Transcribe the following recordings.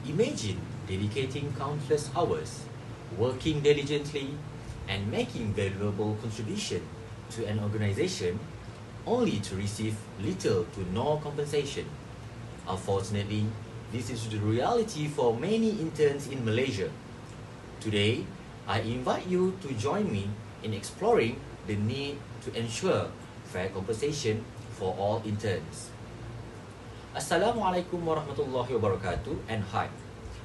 Imagine dedicating countless hours, working diligently, and making valuable contribution to an organization only to receive little to no compensation. Unfortunately, this is the reality for many interns in Malaysia. Today, I invite you to join me in exploring the need to ensure fair compensation for all interns. Assalamualaikum warahmatullahi wabarakatuh, and hi.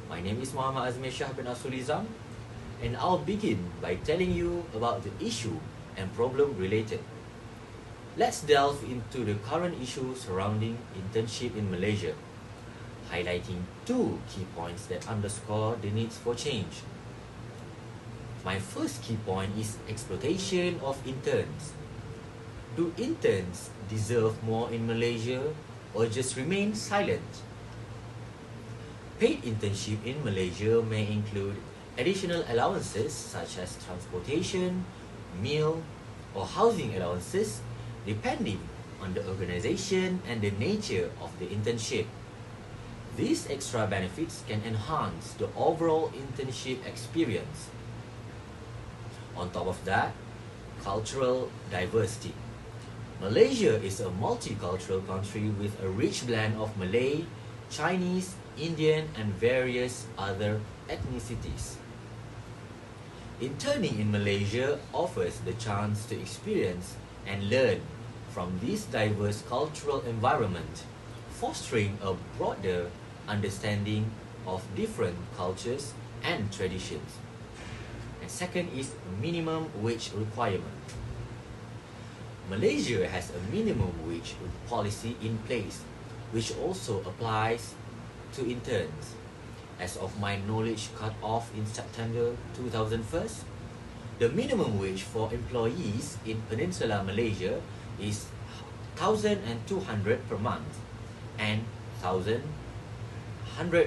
My name is Muhammad Azmeer Shah bin Asulizam, and I'll begin by telling you about the issue and problem related. Let's delve into the current issue surrounding internship in Malaysia, highlighting two key points that underscore the need for change. My first key point is exploitation of interns. Do interns deserve more in Malaysia or just remain silent? Paid internship in Malaysia may include additional allowances such as transportation, meal, or housing allowances depending on the organization and the nature of the internship. These extra benefits can enhance the overall internship experience. On top of that, cultural diversity. Malaysia is a multicultural country with a rich blend of Malay, Chinese, Indian, and various other ethnicities. Interning in Malaysia offers the chance to experience and learn from this diverse cultural environment, fostering a broader understanding of different cultures and traditions. And second is minimum wage requirement. Malaysia has a minimum wage policy in place, which also applies to interns. As of my knowledge cut off in September 2001, the minimum wage for employees in Peninsular Malaysia is 1,200 per month and 1,100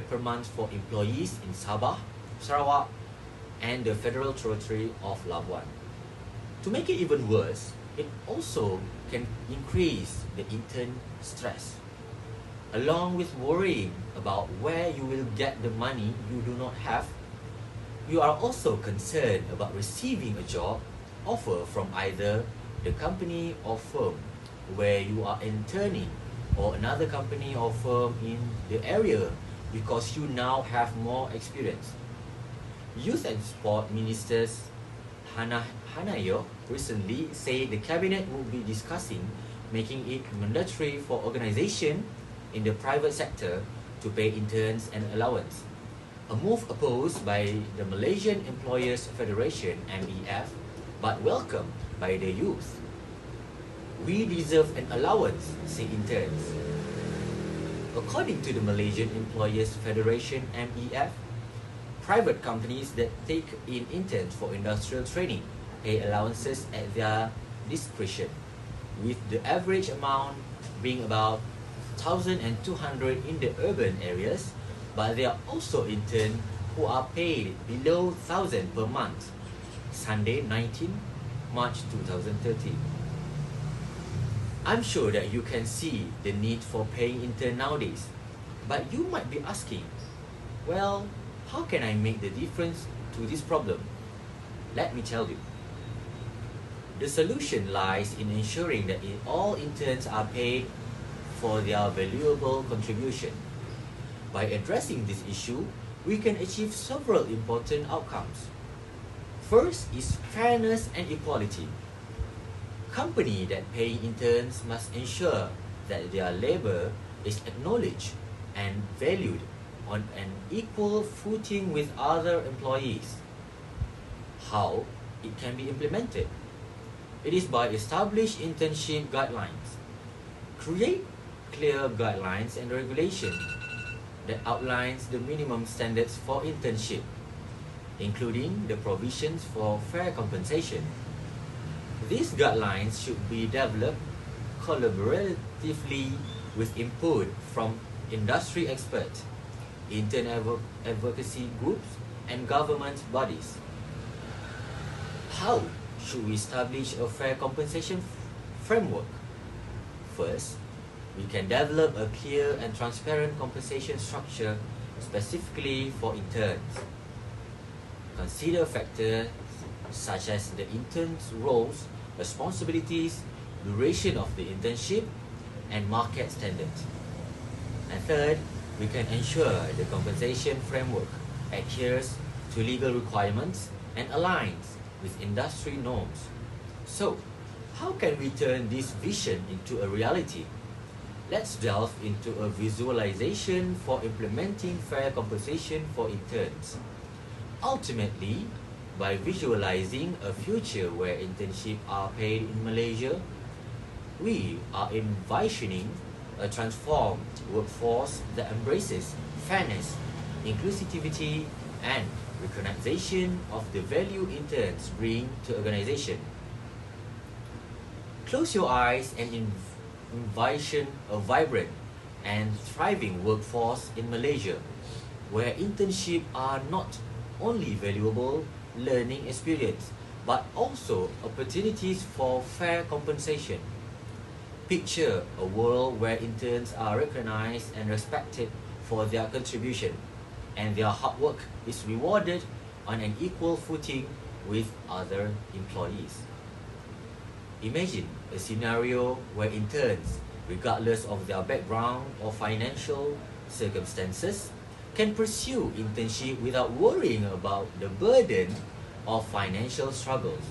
per month for employees in Sabah, Sarawak, and the Federal Territory of Labuan. To make it even worse, it also can increase the intern stress. Along with worrying about where you will get the money you do not have, you are also concerned about receiving a job offer from either the company or firm where you are interning or another company or firm in the area because you now have more experience. Youth and Sport Ministers Hanayo recently said the cabinet will be discussing making it mandatory for organizations in the private sector to pay interns an allowance. A move opposed by the Malaysian Employers Federation (MEF) but welcomed by the youth. We deserve an allowance, say interns. According to the Malaysian Employers Federation (MEF), private companies that take in interns for industrial training pay allowances at their discretion, with the average amount being about 1,200 in the urban areas, but there are also interns who are paid below 1,000 per month. Sunday, 19 March 2013. I'm sure that you can see the need for paying intern nowadays, but you might be asking, well, how can I make the difference to this problem? Let me tell you. The solution lies in ensuring that all interns are paid for their valuable contribution. By addressing this issue, we can achieve several important outcomes. First is fairness and equality. Companies that pay interns must ensure that their labor is acknowledged and valued on an equal footing with other employees. How it can be implemented? It is by establishing internship guidelines. Create clear guidelines and regulations that outlines the minimum standards for internship, including the provisions for fair compensation. These guidelines should be developed collaboratively with input from industry experts, intern advocacy groups, and government bodies. How should we establish a fair compensation framework? First, we can develop a clear and transparent compensation structure specifically for interns. Consider factors such as the intern's roles, responsibilities, duration of the internship, and market standards. And third, we can ensure the compensation framework adheres to legal requirements and aligns with industry norms. So, how can we turn this vision into a reality? Let's delve into a visualization for implementing fair compensation for interns. Ultimately, by visualizing a future where internships are paid in Malaysia, we are envisioning a transformed workforce that embraces fairness, inclusivity, and recognition of the value interns bring to organization. Close your eyes and envision a vibrant and thriving workforce in Malaysia, where internships are not only valuable learning experience, but also opportunities for fair compensation. Picture a world where interns are recognized and respected for their contribution, and their hard work is rewarded on an equal footing with other employees. Imagine a scenario where interns, regardless of their background or financial circumstances, can pursue internship without worrying about the burden of financial struggles.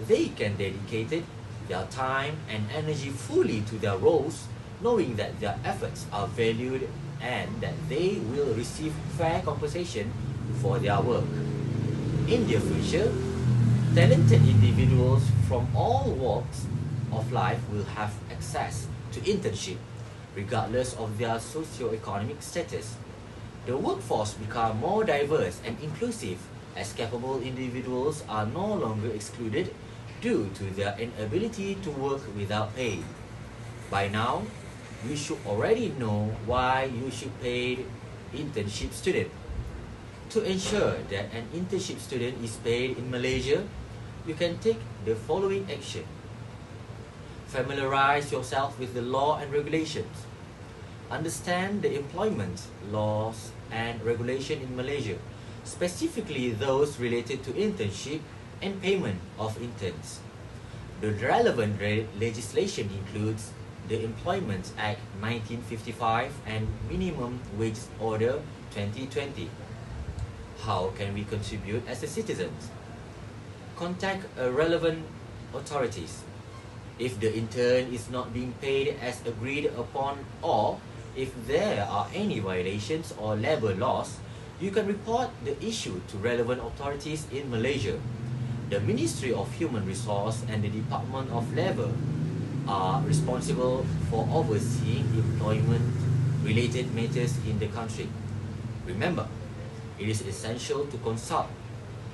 They can dedicate their time and energy fully to their roles, knowing that their efforts are valued and that they will receive fair compensation for their work. In the future, talented individuals from all walks of life will have access to internship, regardless of their socio-economic status. The workforce becomes more diverse and inclusive as capable individuals are no longer excluded due to their inability to work without pay. By now, you should already know why you should pay internship student. To ensure that an internship student is paid in Malaysia, you can take the following action. Familiarize yourself with the law and regulations. Understand the employment laws and regulation in Malaysia, specifically those related to internship and payment of interns. The relevant legislation includes the Employment Act 1955 and Minimum Wage Order 2020. How can we contribute as a citizens? Contact relevant authorities. If the intern is not being paid as agreed upon, or if there are any violations or labor laws, you can report the issue to relevant authorities in Malaysia. The Ministry of Human Resource and the Department of Labour are responsible for overseeing employment-related matters in the country. Remember, it is essential to consult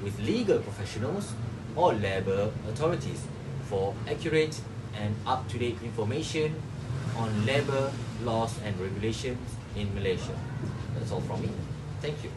with legal professionals or labour authorities for accurate and up-to-date information on labour laws and regulations in Malaysia. That's all from me. Thank you.